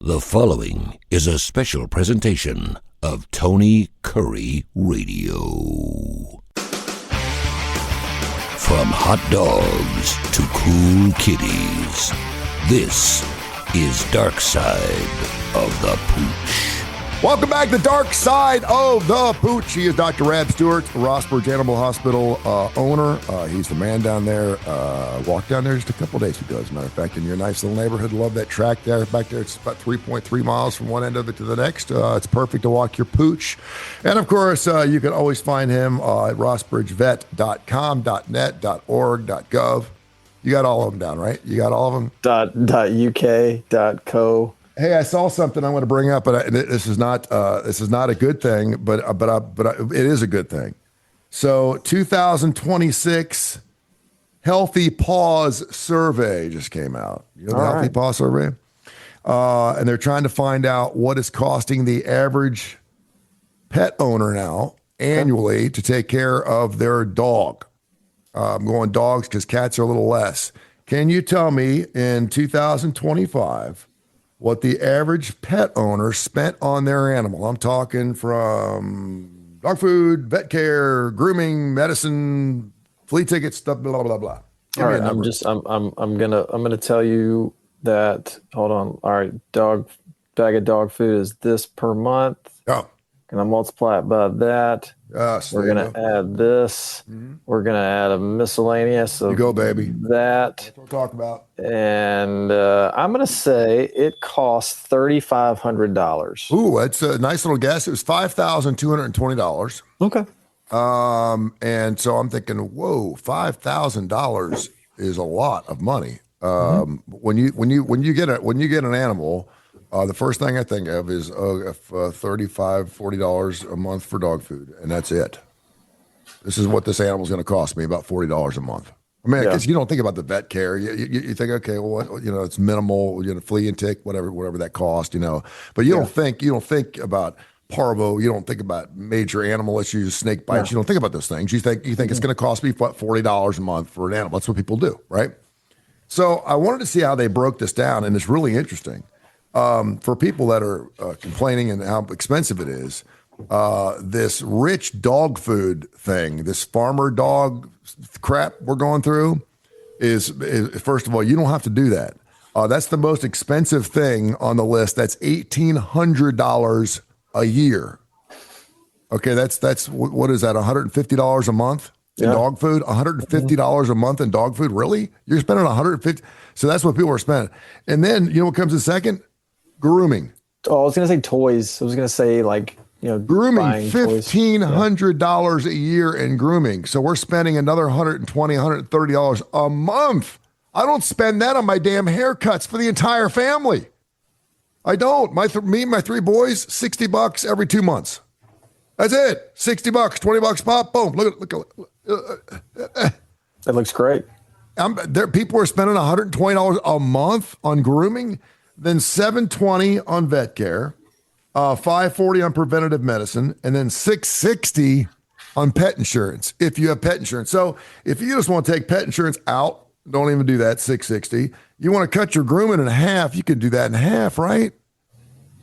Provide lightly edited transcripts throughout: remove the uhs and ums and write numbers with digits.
The following is a special presentation of Tony Kurre Radio. From hot dogs to cool kitties, this is Darkside of the Pooch. Welcome back to Darkside of the Pooch. He is Dr. Rab Stewart, Rossburg Animal Hospital owner. He's the man down there. Walked down there just a couple days ago, as a matter of fact, in your nice little neighborhood. Love that track there. Back there, it's about 3.3 miles from one end of it to the next. It's perfect to walk your Pooch. And, of course, you can always find him at rossbridgevet.com, .net, .org, .gov. You got all of them down, right? You got all of them? .uk, .co. Hey, I saw something I want to bring up, but this is not a good thing, but it is a good thing. So, 2026 Healthy Paws Survey just came out. You know the Healthy Paws Survey, and they're trying to find out what is costing the average pet owner now annually to take care of their dog. I'm going dogs because cats are a little less. Can you tell me in 2025? What the average pet owner spent on their animal? I'm talking from dog food, vet care, grooming, medicine, flea tickets, stuff, blah blah blah. All right, I'm gonna tell you that. Hold on. All right, bag of dog food is this per month. Oh, Can I multiply it by that? Yes. We're gonna add this. Mm-hmm. We're gonna add a miscellaneous of you go, baby. That. That's what we'll talk about. And I'm gonna say it costs $3,500. Ooh, that's a nice little guess. It was $5,220. Okay. And so I'm thinking, whoa, $5,000 is a lot of money. When you get an animal. The first thing I think of is $35, $40 a month for dog food, and that's it. This is what this animal's going to cost me, about $40 a month. I mean, because you don't think about the vet care. You think, okay, well, it's minimal, flea and tick, whatever that cost, But you don't think about parvo. You don't think about major animal issues, snake bites. You don't think about those things. You think it's going to cost me $40 a month for an animal. That's what people do, right? So I wanted to see how they broke this down, and it's really interesting. For people that are complaining and how expensive it is, this rich dog food thing, this farmer dog crap we're going through is first of all, you don't have to do that. That's the most expensive thing on the list. That's $1,800 a year. Okay, that's what is that? $150 a month in dog food? $150 a month in dog food? Really? You're spending $150? So that's what people are spending. And then you know what comes in second? Grooming. Oh, I was going to say toys. I was going to say grooming, $1,500 a year in grooming. So we're spending another $120, $130 a month. I don't spend that on my damn haircuts for the entire family. I don't. Me and my three boys, $60 every 2 months. That's it. $60, $20 pop. Boom. Look. That looks great. People are spending $120 a month on grooming. Then $720 on vet care, $540 on preventative medicine, and then $660 on pet insurance if you have pet insurance. So if you just want to take pet insurance out, don't even do that, $660. You want to cut your grooming in half, you could do that in half, right?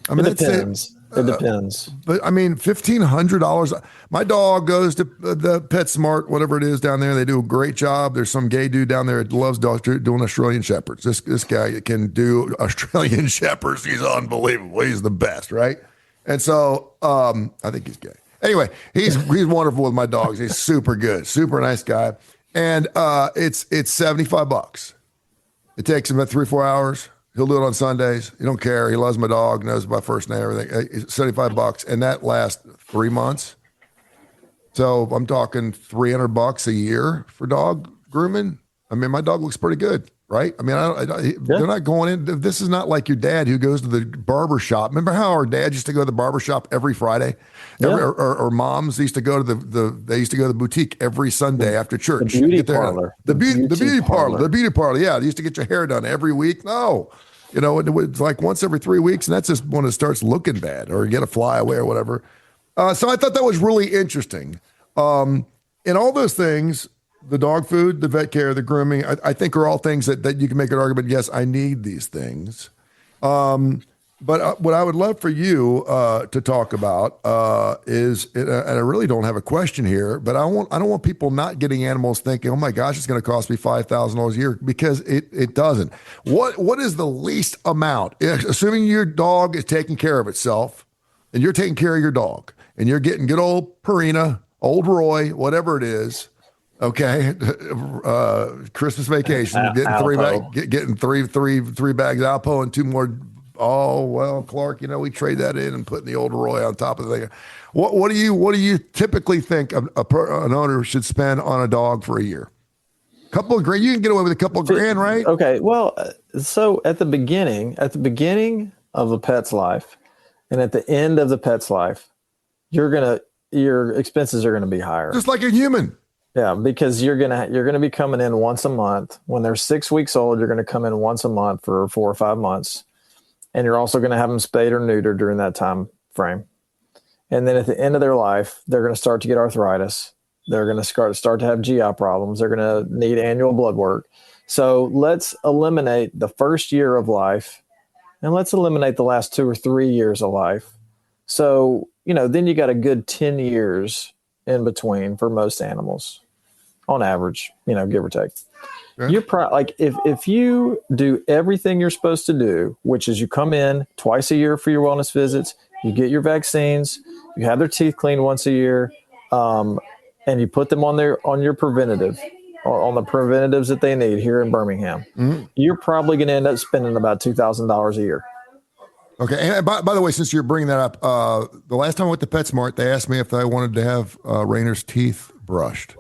I mean, it depends. It depends. But I mean, $1,500. My dog goes to the PetSmart, whatever it is down there. They do a great job. There's some gay dude down there that loves dogs doing Australian Shepherds. This guy can do Australian Shepherds. He's unbelievable. He's the best, right? And so I think he's gay. Anyway, he's wonderful with my dogs. He's super good, super nice guy. And it's $75. It takes him about 3-4 hours. He'll do it on Sundays. He don't care. He loves my dog, knows my first name, everything. $75, and that lasts 3 months. So I'm talking $300 a year for dog grooming. I mean, my dog looks pretty good, right? I mean, they're not going in. This is not like your dad who goes to the barber shop. Remember how our dad used to go to the barber shop every Friday? Or moms used to go to the boutique every Sunday after church. The beauty parlor. The beauty parlor. Yeah, they used to get your hair done every week. No. It's like once every 3 weeks, and that's just when it starts looking bad or you get a fly away or whatever. So I thought that was really interesting. And all those things, the dog food, the vet care, the grooming, I think are all things that you can make an argument, yes, I need these things. But what I would love for you to talk about is, and I really don't have a question here, but I don't want people not getting animals thinking, oh my gosh, it's going to cost me $5,000 a year, because it doesn't. What is the least amount, assuming your dog is taking care of itself, and you're taking care of your dog, and you're getting good old Purina, old Roy, whatever it is. Okay, Christmas vacation, getting three bags of Alpo and 2 more. Oh well, Clark, we trade that in and putting the old Roy on top of the thing. What do you typically think an owner should spend on a dog for a year? Couple of grand, you can get away with a couple of grand, right? Okay, well, so at the beginning of a pet's life, and at the end of the pet's life, your expenses are gonna be higher, just like a human. Yeah, because you're gonna be coming in once a month. When they're 6 weeks old, you're gonna come in once a month for 4 or 5 months. And you're also going to have them spayed or neutered during that time frame. And then at the end of their life, they're going to start to get arthritis. They're going to start to have GI problems. They're going to need annual blood work. So let's eliminate the first year of life, and let's eliminate the last 2 or 3 years of life. So, then you got a good 10 years in between for most animals on average, give or take. Yeah. You're like if you do everything you're supposed to do, which is you come in twice a year for your wellness visits, you get your vaccines, you have their teeth cleaned once a year, and you put them on your preventative, on the preventatives that they need here in Birmingham. Mm-hmm. You're probably going to end up spending about $2,000 a year. Okay. And by the way, since you're bringing that up, the last time I went to PetSmart, they asked me if I wanted to have Rainer's teeth brushed.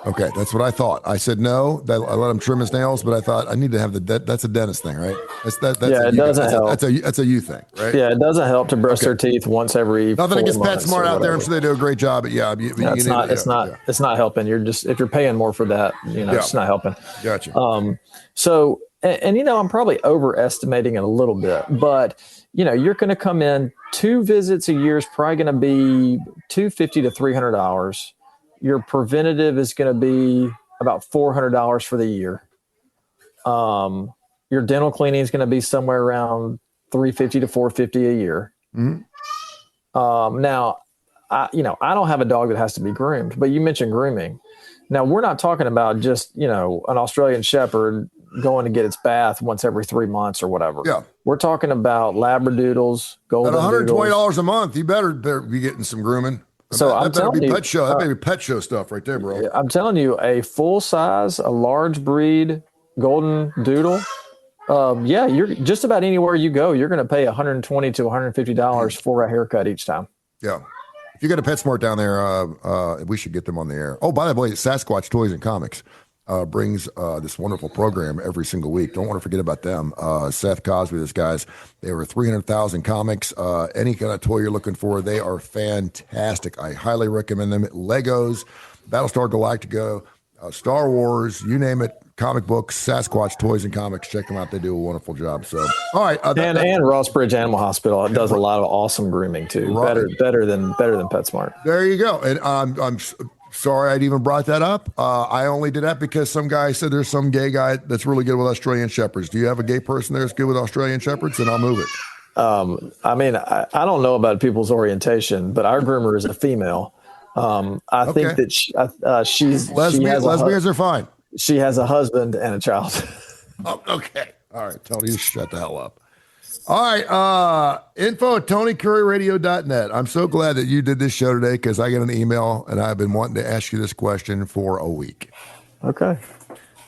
Okay, that's what I thought. I said no. I let him trim his nails, but I thought I need to have that's a dentist thing, right? It doesn't help. That's a you thing, right? Yeah, it doesn't help to brush their teeth once every. Nothing against PetSmart out there. I'm sure they do a great job, but it's not helping. You're just, if you're paying more for that, it's not helping. Gotcha. So I'm probably overestimating it a little bit, but you're going to come in 2 visits a year is probably going to be $250 to $300. Your preventative is going to be about $400 for the year. Your dental cleaning is going to be somewhere around $350 to $450 a year. Mm-hmm. Now, I don't have a dog that has to be groomed, but you mentioned grooming. Now, we're not talking about just, an Australian Shepherd going to get its bath once every 3 months or whatever. Yeah. We're talking about Labradoodles, Golden $120 a month. You better be getting some grooming. So I'm telling you, that better be pet show stuff right there, bro. I'm telling you, a full size, a large breed golden doodle. You're just about anywhere you go, you're going to pay $120 to $150 for a haircut each time. Yeah. If you got a PetSmart down there, we should get them on the air. Oh, by the way, Sasquatch Toys and Comics brings this wonderful program every single week. Don't want to forget about them. Seth Cosby, those guys, they have over 300,000 comics. Any kind of toy you're looking for, they are fantastic. I highly recommend them. Legos, Battlestar Galactica, Star Wars, you name it. Comic books, Sasquatch Toys and Comics. Check them out. They do a wonderful job. So, all right. And Rossbridge Animal Hospital does a lot of awesome grooming too. Right. Better than PetSmart. There you go. And I'm sorry I'd even brought that up. I only did that because some guy said there's some gay guy that's really good with Australian Shepherds. Do you have a gay person there that's good with Australian Shepherds? And I'll move it. I don't know about people's orientation, but our groomer is a female. I think that she's lesbians are fine. She has a husband and a child. Oh, okay. All right. Tony, you shut the hell up. All right. Info at TonyCurryRadio.net. I'm so glad that you did this show today because I got an email and I've been wanting to ask you this question for a week. Okay.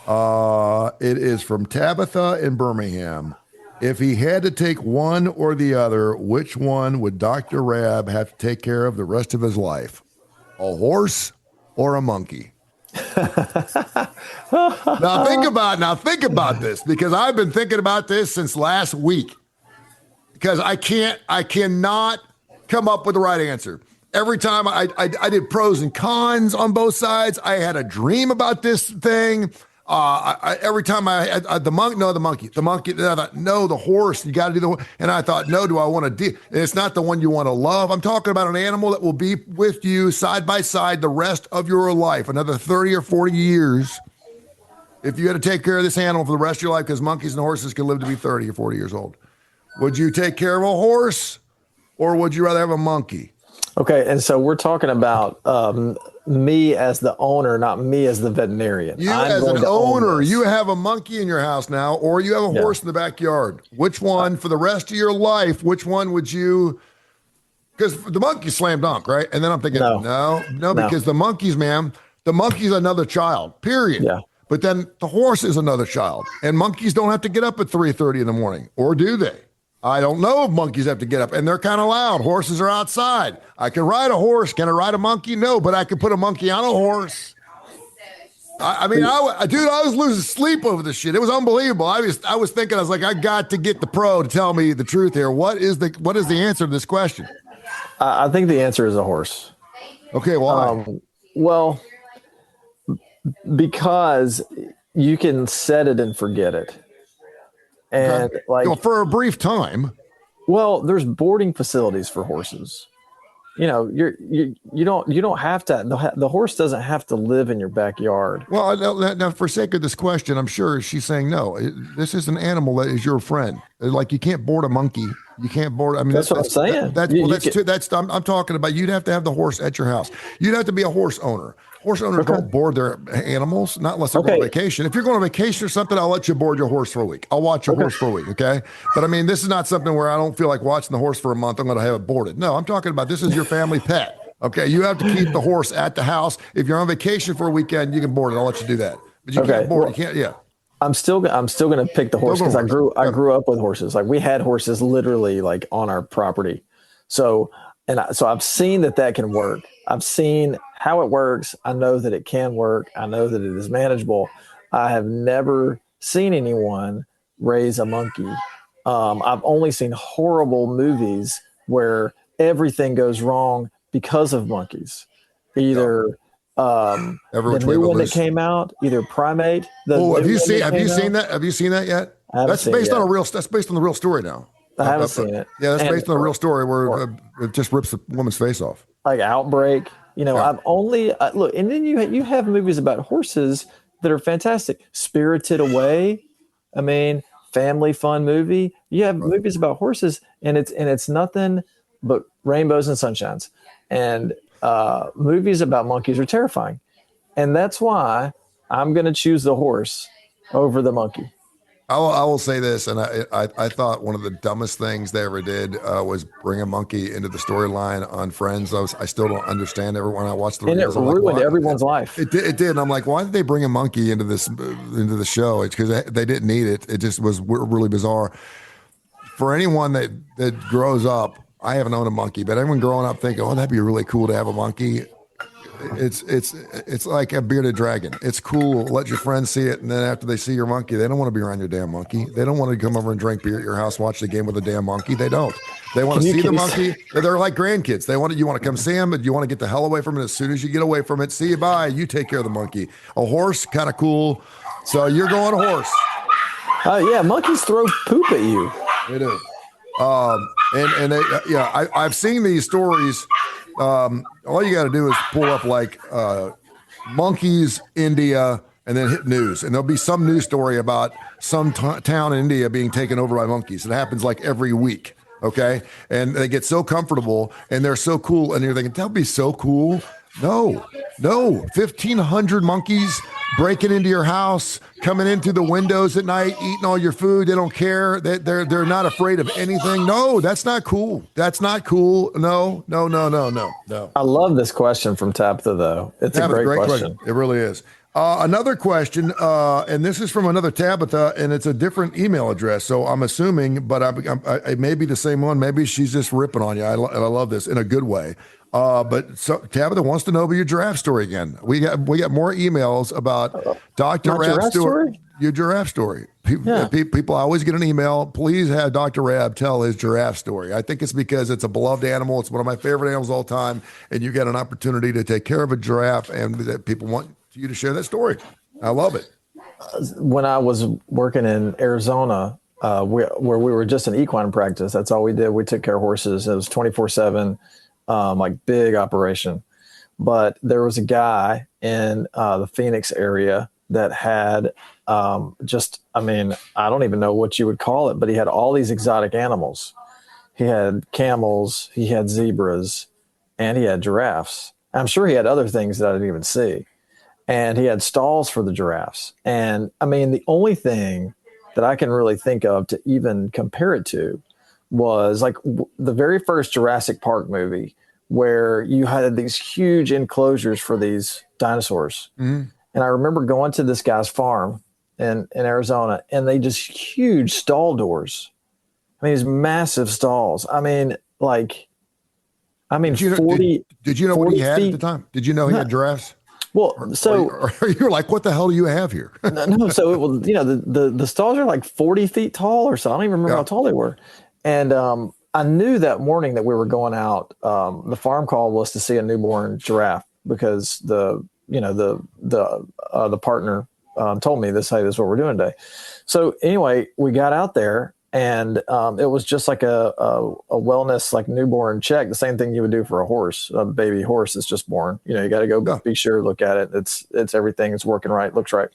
It is from Tabitha in Birmingham. If he had to take one or the other, which one would Dr. Rab have to take care of the rest of his life? A horse or a monkey? Now think about this because I've been thinking about this since last week because I cannot come up with the right answer. Every time I did pros and cons on both sides. I had a dream about this thing. Every time the monkey. I thought, no, the horse. You got to do the horse. And I thought, no, do I want to do? And it's not the one you want to love. I'm talking about an animal that will be with you side by side the rest of your life, another 30 or 40 years. If you had to take care of this animal for the rest of your life, because monkeys and horses can live to be 30 or 40 years old. Would you take care of a horse or would you rather have a monkey? Okay, and so we're talking about me as the owner, not me as the veterinarian. You as an owner, you have a monkey in your house now, or you have a horse in the backyard. Which one, for the rest of your life, which one would you? Because the monkey's slam dunk, right? And then I'm thinking, no, because the monkeys, man, the monkey's another child, period. Yeah. But then the horse is another child. And monkeys don't have to get up at 3:30 in the morning, or do they? I don't know if monkeys have to get up, and they're kind of loud. Horses are outside. I can ride a horse. Can I ride a monkey? No, but I can put a monkey on a horse. I was losing sleep over this shit. It was unbelievable. I was thinking, I was like, I got to get the pro to tell me the truth here. What is the answer to this question? I think the answer is a horse. Okay, why? Well, because you can set it and forget it. And for a brief time. Well, there's boarding facilities for horses. You know, you don't have to. The horse doesn't have to live in your backyard. Well, now for sake of this question, I'm sure she's saying no. This is an animal that is your friend. Like you can't board a monkey. You can't board. I mean, that's what I'm saying. I'm talking about. You'd have to have the horse at your house. You'd have to be a horse owner. Horse owners don't board their animals, not unless they're going on vacation. If you're going on vacation or something, I'll let you board your horse for a week. I'll watch your horse for a week, okay? But I mean, this is not something where I don't feel like watching the horse for a month. I'm going to have it boarded. No, I'm talking about this is your family pet, okay? You have to keep the horse at the house. If you're on vacation for a weekend, you can board it. I'll let you do that. But you can't board it. You can't, yeah. I'm still going to pick the horse because I grew up with horses. Like we had horses literally like on our property. So I've seen that can work. I've seen how it works. I know that it can work. I know that it is manageable. I have never seen anyone raise a monkey. I've only seen horrible movies where everything goes wrong because of monkeys. Either the new one that came out, either Primate. Have you seen that? Have you seen that yet? That's based on the real story now. I haven't seen it. Yeah, that's based on a real story where it just rips the woman's face off. Like Outbreak. You know, I've only look, and then you have movies about horses that are fantastic. Spirited Away, I mean, family fun movie. You have movies about horses, and it's nothing but rainbows and sunshines. And movies about monkeys are terrifying, and that's why I'm going to choose the horse over the monkey. I will say this, and I thought one of the dumbest things they ever did was bring a monkey into the storyline on Friends. I still don't understand everyone. I watched the and videos, it ruined everyone's life. It did, and I'm like, why did they bring a monkey into the show? It's because they didn't need it. It just was really bizarre. For anyone that grows up, I haven't owned a monkey, but everyone growing up thinking, oh, that'd be really cool to have a monkey. It's like a bearded dragon. It's cool. Let your friends see it, and then after they see your monkey, they don't want to be around your damn monkey. They don't want to come over and drink beer at your house, watch the game with a damn monkey. They don't. They want to see the monkey. They're like grandkids. You want to come see them, but you want to get the hell away from it. As soon as you get away from it, see you, bye. You take care of the monkey. A horse, kind of cool. So you're going a horse. Yeah, monkeys throw poop at you. They do. I've seen these stories. All you got to do is pull up like monkeys, India, and then hit news. And there'll be some news story about some town in India being taken over by monkeys. It happens like every week. Okay. And they get so comfortable and they're so cool. And you're thinking, that'll be so cool. No, 1,500 monkeys breaking into your house, coming in through the windows at night, eating all your food. They don't care. They're not afraid of anything. No, that's not cool. That's not cool. No. I love this question from Tabitha, though. It's a great question. It really is. Another question, and this is from another Tabitha, and it's a different email address. So I'm assuming, but I may be the same one. Maybe she's just ripping on you. I love this in a good way. But Tabitha wants to know about your giraffe story again. We got more emails about Dr. Rab Stewart. Your giraffe story. People always get an email. Please have Dr. Rab tell his giraffe story. I think it's because it's a beloved animal. It's one of my favorite animals of all time. And you get an opportunity to take care of a giraffe, and that people want you to share that story. I love it. When I was working in Arizona, where we were just an equine practice, that's all we did. We took care of horses. It was 24/7. Like big operation. But there was a guy in the Phoenix area that had I mean, I don't even know what you would call it, but he had all these exotic animals. He had camels, he had zebras, and he had giraffes. I'm sure he had other things that I didn't even see. And he had stalls for the giraffes. And I mean, the only thing that I can really think of to even compare it to was like the very first Jurassic Park movie, where you had these huge enclosures for these dinosaurs. Mm-hmm. And I remember going to this guy's farm in Arizona, and they just huge stall doors. I mean, these massive stalls. I mean, 40. Did you know what he had at the time? Did you know he had giraffes? Well, or you're like, what the hell do you have here? No. So it was, the stalls are like 40 feet tall or so. I don't even remember how tall they were. And I knew that morning that we were going out. The farm call was to see a newborn giraffe because the partner told me this. Hey, this is what we're doing today. So anyway, we got out there. And it was just like a wellness, like newborn check, the same thing you would do for a horse, a baby horse that's just born. You got to go be sure, look at it. It's everything. It's working right, looks right.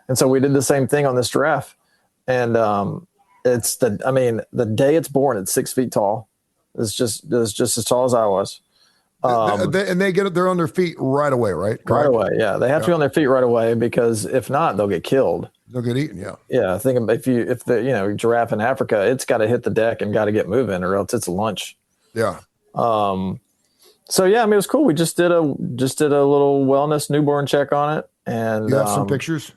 And so we did the same thing on this giraffe. And the day it's born, it's 6 feet tall. It's just as tall as I was. And they're on their feet right away, right? Right away, yeah. They have to be on their feet right away because if not, they'll get killed. They'll get eaten, yeah. Yeah, think if the giraffe in Africa, it's got to hit the deck and got to get moving, or else it's a lunch. Yeah. So yeah, I mean, it was cool. We just did a little wellness newborn check on it, and you have some pictures.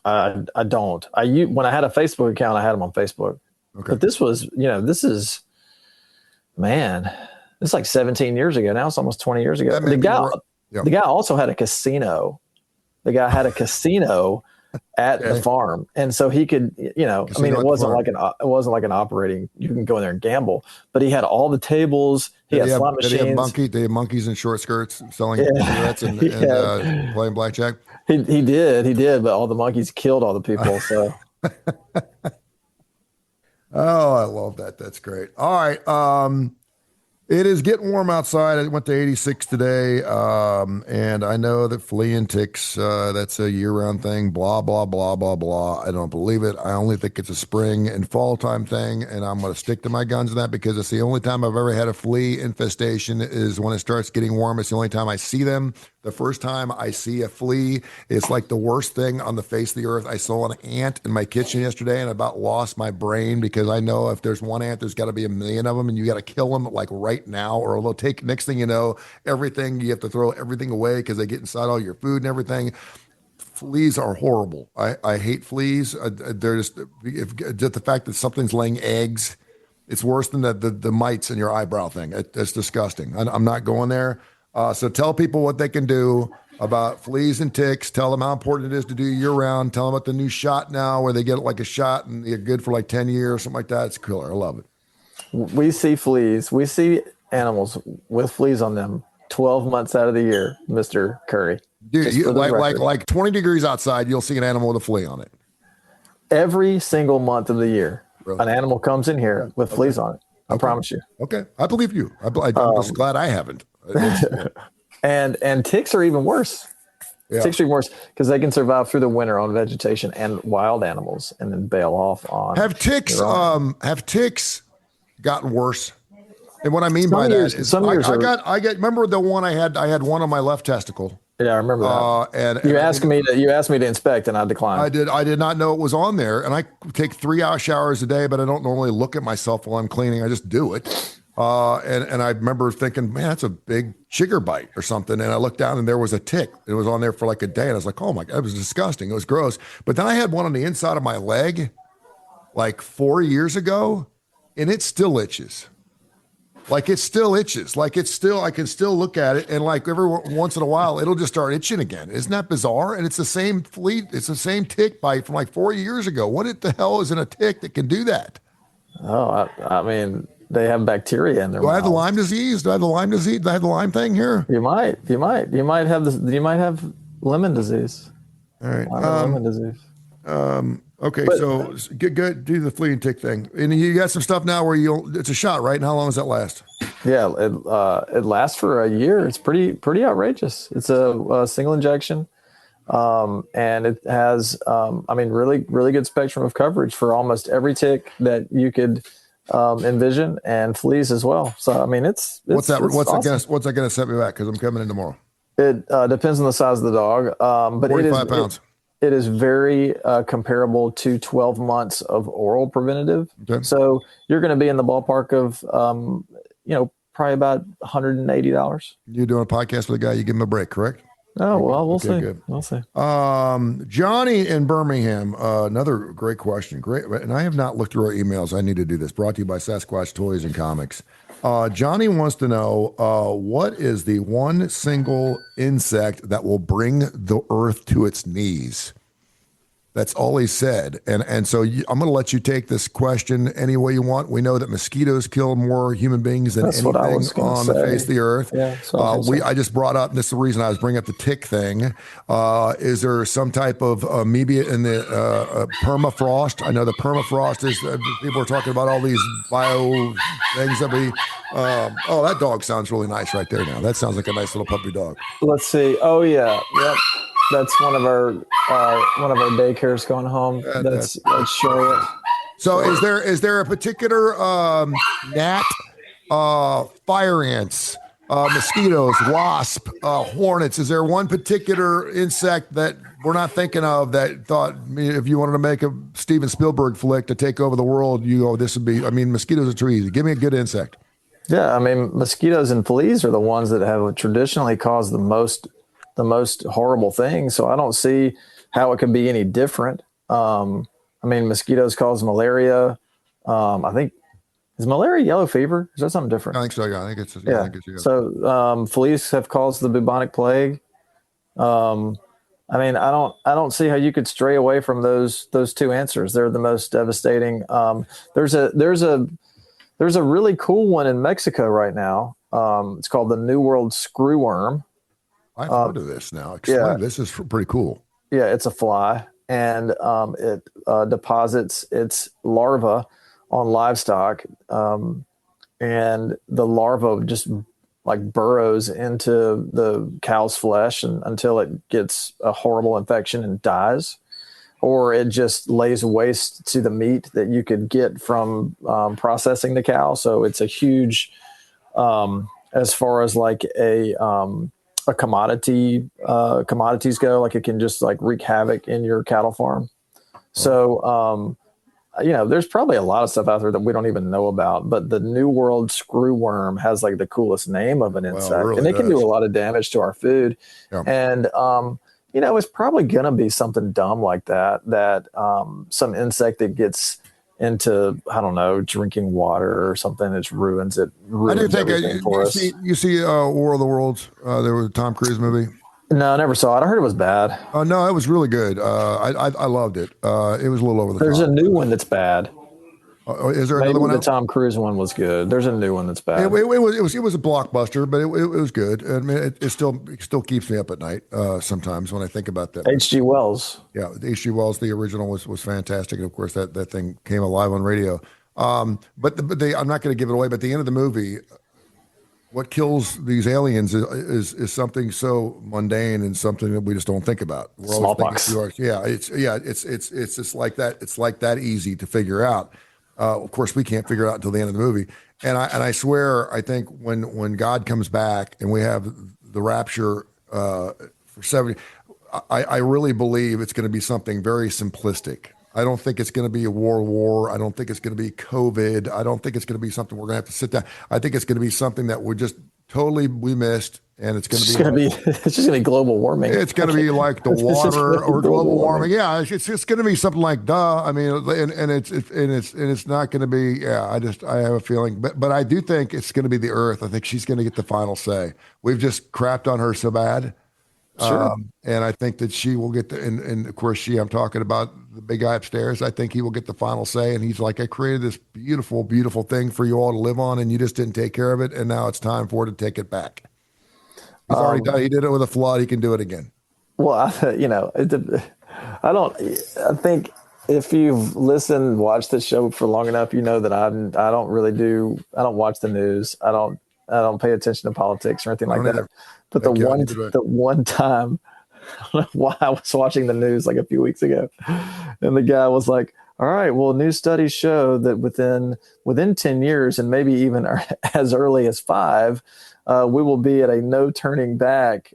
I don't. When I had a Facebook account, I had them on Facebook. Okay. But this was, it's like 17 years ago. Now it's almost 20 years ago. The guy also had a casino. The guy had a casino at the farm, and so he could, it wasn't like an operating. You can go in there and gamble, but he had all the tables. He had slot machines. They had monkeys in short skirts selling cigarettes and playing blackjack. He did, but all the monkeys killed all the people. So, oh, I love that. That's great. All right. It is getting warm outside. I went to 86 today, and I know that flea and ticks, that's a year-round thing, blah, blah, blah, blah, blah. I don't believe it. I only think it's a spring and fall time thing, and I'm going to stick to my guns on that because it's the only time I've ever had a flea infestation is when it starts getting warm. It's the only time I see them. The first time I see a flea, it's like the worst thing on the face of the earth. I saw an ant in my kitchen yesterday and about lost my brain because I know if there's one ant, there's got to be a million of them, and you got to kill them like right now, or they'll take, next thing you know, everything, you have to throw everything away because they get inside all your food and everything. Fleas are horrible. I hate fleas. They're just the fact that something's laying eggs, it's worse than the mites in your eyebrow thing. It's disgusting. I'm not going there. So tell people what they can do about fleas and ticks. Tell them how important it is to do year-round. Tell them about the new shot now where they get like a shot and they're good for like 10 years, something like that. It's killer. I love it. We see fleas. We see animals with fleas on them 12 months out of the year, Mr. Kurre. Dude, like 20 degrees outside, you'll see an animal with a flea on it. Every single month of the year, really? An animal comes in here with fleas on it. I promise you. Okay. I believe you. I'm just glad I haven't. And ticks are even worse. Yeah. Ticks are even worse because they can survive through the winter on vegetation and wild animals and then bail off on. Have ticks gotten worse? And what I mean by that is I get remember the one I had one on my left testicle. Yeah, I remember that. And you asked me to inspect, and I declined. I did not know it was on there, and I take 3-hour showers a day, but I don't normally look at myself while I'm cleaning. I just do it. And I remember thinking, man, that's a big chigger bite or something. And I looked down, and there was a tick. It was on there for like a day, and I was like, oh my God, it was disgusting. It was gross. But then I had one on the inside of my leg, like 4 years ago, and it still itches. Like it still itches. Like I can still look at it, and like every once in a while, it'll just start itching again. Isn't that bizarre? And it's the same flea. It's the same tick bite from like 4 years ago. What the hell is in a tick that can do that? Oh, I mean, they have bacteria in their mouth. Do I have the Lyme disease? Do I have the Lyme disease? Do I have the Lyme thing here? You might have lemon disease. All right. Lemon disease. Okay, so good. Do the flea and tick thing, and you got some stuff now where it's a shot, right? And how long does that last? Yeah, it lasts for a year. It's pretty outrageous. It's a single injection. And it has, really, really good spectrum of coverage for almost every tick that you could envision, and fleas as well. So, I mean, it's What's that awesome. gonna set me back? Because I'm coming in tomorrow. It depends on the size of the dog, but 45 pounds. It is very comparable to 12 months of oral preventative. Okay. So you're going to be in the ballpark of, probably about $180. You're doing a podcast with a guy, you give him a break, correct? Oh, well, we'll see. Good. We'll see. Johnny in Birmingham, another great question. Great. And I have not looked through our emails. I need to do this. Brought to you by Sasquatch Toys and Comics. Johnny wants to know, what is the one single insect that will bring the earth to its knees? That's all he said. And so I'm going to let you take this question any way you want. We know that mosquitoes kill more human beings than anything on the face of the earth. Yeah, I just brought up, and this is the reason I was bringing up the tick thing. Is there some type of amoeba in the permafrost? I know the permafrost is, people are talking about all these bio things that we, that dog sounds really nice right there now. That sounds like a nice little puppy dog. Let's see. Oh, yeah. Yep. That's one of our daycares going home. That's Charlotte. So is there a particular gnat, fire ants, mosquitoes, wasp, hornets? Is there one particular insect that we're not thinking of that thought, if you wanted to make a Steven Spielberg flick to take over the world, this would be, mosquitoes are too easy. Give me a good insect. Yeah, mosquitoes and fleas are the ones that have traditionally caused the most horrible things. So I don't see how it could be any different. Mosquitoes cause malaria. I think, is malaria yellow fever? Is that something different? I think so. Yeah, I think it's. So fleas have caused the bubonic plague. I don't see how you could stray away from those two answers. They're the most devastating. There's a really cool one in Mexico right now. It's called the New World screwworm. I've heard of this now. Explain. This is pretty cool. Yeah, it's a fly, and it deposits its larva on livestock, and the larva just burrows into the cow's flesh until it gets a horrible infection and dies, or it just lays waste to the meat that you could get from processing the cow. So it's a huge, as far as a commodities go, it can just wreak havoc in your cattle farm. So, there's probably a lot of stuff out there that we don't even know about, but the New World screwworm has the coolest name of an insect, really, and it can do a lot of damage to our food. Yeah. And, it's probably going to be something dumb like that some insect that gets into, I don't know, drinking water or something that ruins everything for us. You see War of the Worlds? There was a Tom Cruise movie. No, I never saw it. I heard it was bad. No, it was really good. I loved it. It was a little over the top. There's a new one that's bad. Is there another one? The Tom Cruise one was good. There's a new one that's bad. It was a blockbuster, but it was good. It still keeps me up at night sometimes when I think about that. H.G. Wells. Yeah, H.G. Wells, the original was fantastic, and of course that thing came alive on radio. I'm not going to give it away. But at the end of the movie, what kills these aliens is something so mundane and something that we just don't think about. Smallpox. It's just like that. It's like that easy to figure out. Of course, we can't figure it out until the end of the movie. And I swear, I think when God comes back and we have the rapture for 70, I really believe it's going to be something very simplistic. I don't think it's going to be a world war. I don't think it's going to be COVID. I don't think it's going to be something we're going to have to sit down. I think it's going to be something that we missed. And it's going to be it's just going to be global warming. It's going to be like the water or global warming. Yeah, it's just going to be something like duh. And it's not going to be. Yeah, I have a feeling, but I do think it's going to be the Earth. I think she's going to get the final say. We've just crapped on her so bad. Sure. And I think that she will get and of course I'm talking about the big guy upstairs. I think he will get the final say, and he's like, I created this beautiful, beautiful thing for you all to live on, and you just didn't take care of it, and now it's time for it to take it back. He's already done. He did it with a flood. He can do it again. Well, I think if you've watched the show for long enough, you know that I don't watch the news. I don't pay attention to politics or anything like that. But the one time don't know why I was watching the news like a few weeks ago, and the guy was like, all right, well, new studies show that within 10 years and maybe even as early as 5, we will be at a no turning back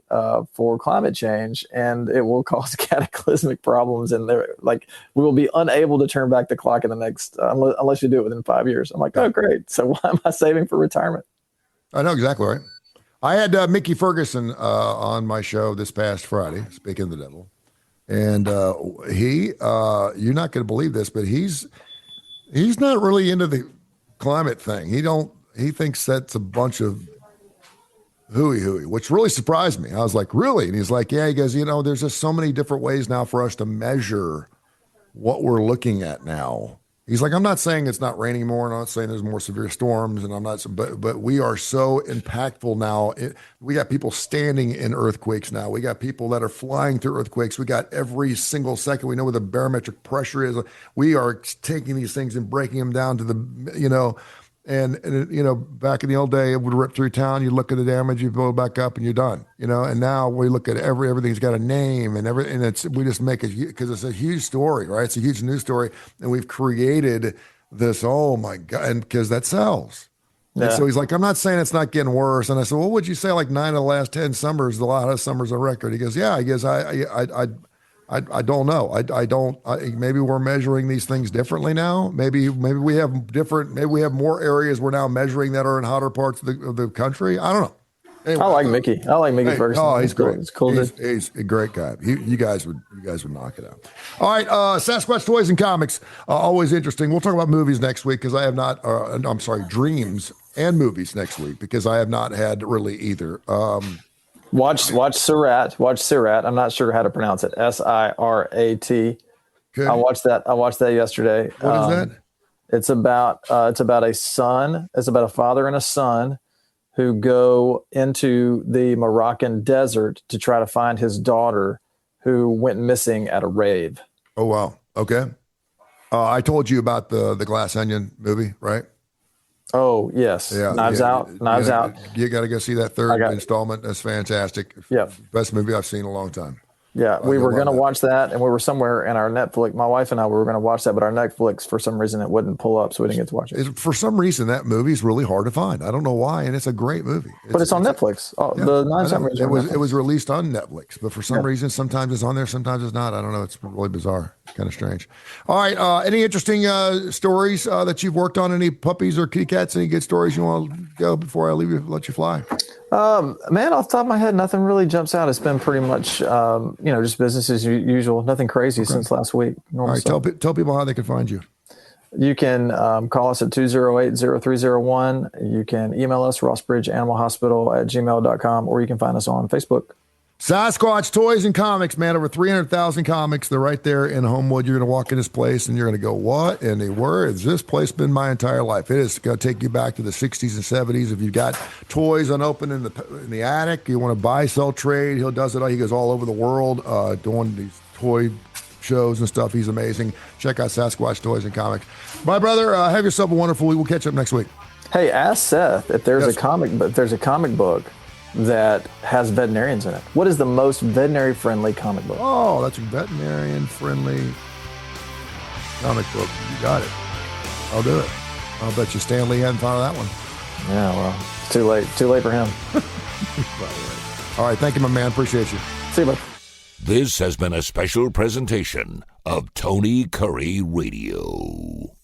for climate change, and it will cause cataclysmic problems. And we will be unable to turn back the clock in the next, unless you do it within 5 years. I'm like, oh, great. So why am I saving for retirement? I know exactly right. I had Mickey Ferguson on my show this past Friday, speaking of the devil. And you're not going to believe this, but he's not really into the climate thing. He thinks that's a bunch of hooey, which really surprised me. I was like, really? And he's like, yeah, he goes, there's just so many different ways now for us to measure what we're looking at now. He's like, I'm not saying it's not raining more. I'm not saying there's more severe storms, and but we are so impactful now. We got people standing in earthquakes now. We got people that are flying through earthquakes. We got every single second. We know where the barometric pressure is. We are taking these things and breaking them down to the, and back in the old day, it would rip through town. You look at the damage, you blow it back up, and you're done. And now we look at everything's got a name and everything. And we just make it because it's a huge story, right? It's a huge news story, and we've created this. Oh my God! And because that sells. Yeah. And so he's like, I'm not saying it's not getting worse. And I said, well, would you say like 9 of the last 10 summers, the hottest summers on record? He goes, yeah. I guess I don't know. Maybe we're measuring these things differently now. Maybe we have more areas we're now measuring that are in hotter parts of the country. I don't know. Anyway, I like Mickey. Ferguson. Oh, he's great. It's cool. He's a great guy. You guys would knock it out. All right. Sasquatch Toys and Comics. Always interesting. We'll talk about movies next week because I have not, dreams and movies next week because I have not had really either. Watch Sirat. Watch Sirat. I'm not sure how to pronounce it. Sirat. Okay. I watched that yesterday. What is that? It's about a son. It's about a father and a son who go into the Moroccan desert to try to find his daughter who went missing at a rave. Oh wow. Okay. I told you about the Glass Onion movie, right? Oh yes, yeah, Knives Out. You got to go see that third installment. That's fantastic. Yeah, best movie I've seen in a long time. Yeah, we were going to watch that, and we were somewhere in our Netflix. My wife and I were going to watch that, but our Netflix, for some reason, it wouldn't pull up, so we didn't get to watch it. For some reason, that movie is really hard to find. I don't know why, and it's a great movie. But it's on Netflix. The Knives Out movie. It was released on Netflix, but for some reason, sometimes it's on there, sometimes it's not. I don't know. It's really bizarre, kind of strange. All right, any interesting stories that you've worked on? Any puppies or kitty cats? Any good stories you want to go before I leave you? Let you fly. Man, off the top of my head, nothing really jumps out. It's been pretty much, just business as usual. Nothing crazy since last week. All right, tell people how they can find you. You can call us at 208-0301. You can email us, rossbridgeanimalhospital@gmail.com, or you can find us on Facebook. Sasquatch Toys and Comics, man, over 300,000 comics. They're right there in Homewood. You're going to walk in this place and you're going to go, what in the world has this place been my entire life? It is going to take you back to the 60s and 70s. If you've got toys unopened in the attic, you want to buy, sell, trade, he does it all. He goes all over the world doing these toy shows and stuff. He's amazing. Check out Sasquatch Toys and Comics. My brother, have yourself a wonderful week. We'll catch up next week. Hey, ask Seth if there's a comic book that has veterinarians in it. What is the most veterinary-friendly comic book? Oh, that's a veterinarian-friendly comic book. You got it. I'll do it. I'll bet you Stan Lee hadn't thought of that one. Yeah, well, it's too late. Too late for him. All right, thank you, my man. Appreciate you. See you, bud. This has been a special presentation of Tony Curry Radio.